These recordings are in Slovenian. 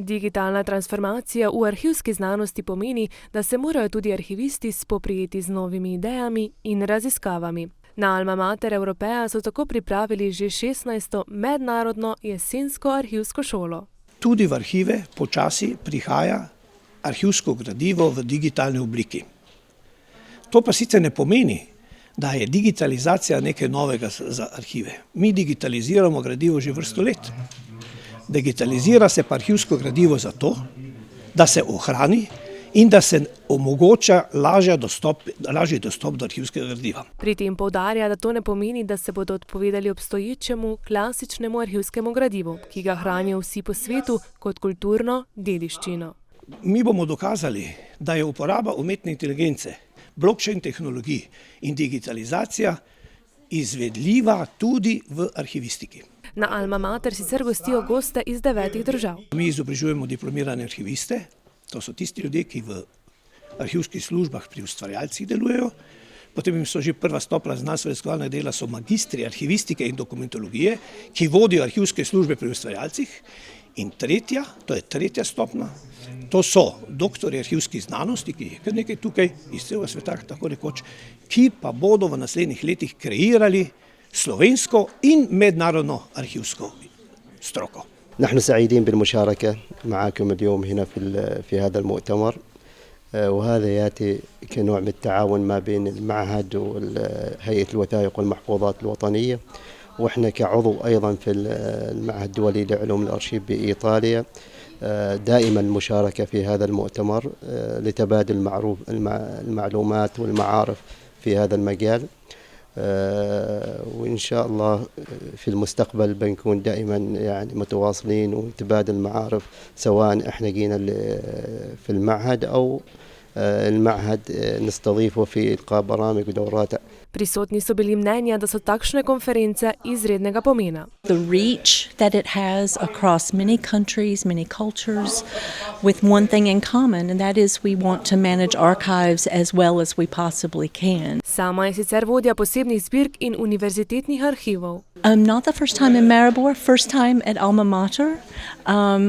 Digitalna transformacija v arhivski znanosti pomeni, da se morajo tudi arhivisti spoprijeti z novimi idejami in raziskavami. Na Alma Mater Europaea so tako pripravili že 16. mednarodno jesensko arhivsko šolo. Tudi v arhive počasi prihaja arhivsko gradivo v digitalni obliki. To pa sicer ne pomeni, da je digitalizacija nekaj novega za arhive. Mi digitaliziramo gradivo že vrsto let. Digitalizira se pa arhivsko gradivo zato, da se ohrani in da se omogoča lažji dostop do arhivskega gradiva. Pri tem poudarja, da to ne pomeni, da se bodo odpovedali obstoječemu klasičnemu arhivskemu gradivu, ki ga hranijo vsi po svetu kot kulturno dediščino. Mi bomo dokazali, da je uporaba umetne inteligence, blockchain tehnologij in digitalizacija izvedljiva tudi v arhivistiki. Na Alma Mater sicer gostijo goste iz 9 držav. Mi izobražujemo diplomirane arhiviste, to so tisti ljudje, ki v arhivskih službah pri ustvarjalcih delujejo, potem so že prva stopnja znanstveno-raziskovalnega dela so magistri arhivistike in dokumentologije, ki vodijo arhivske službe pri ustvarjalcih, in tretja, to je tretja stopnja, to so doktorji arhivskih znanosti, ki je kar nekaj tukaj iz celega sveta, tako rekoč, ki pa bodo v naslednjih letih kreirali slovensko in mednarodno arhivsko stroko. نحن سعيدين بالمشاركة معكم اليوم هنا في هذا المؤتمر وهذا يأتي كنوع من التعاون ما بين المعهد وهيئة الوثائق والمحفوظات الوطنية وإحنا كعضو أيضا في المعهد الدولي لعلوم الأرشيف بإيطاليا دائما المشاركة في هذا المؤتمر لتبادل المعلومات والمعارف في هذا المجال وإن شاء الله في المستقبل بنكون دائما يعني متواصلين ونتبادل المعارف سواء احنا جينا في المعهد أو المعهد نستضيفه في إلقاء برامج ودورات. Prisotni so bili mnenja, da so takšne konference izrednega pomena. The reach that it has across many countries, many cultures, with one thing in common, and that is we want to manage archives as well as we possibly can. Sama je sicer vodja posebnih zbirk in univerzitetnih arhivov. Not the first time in Maribor, first time at Alma Mater.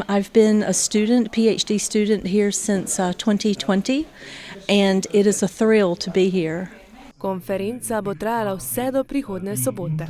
I've been a student, PhD student here since 2020, and it is a thrill to be here. Konferenca bo trajala vse do prihodnje sobote.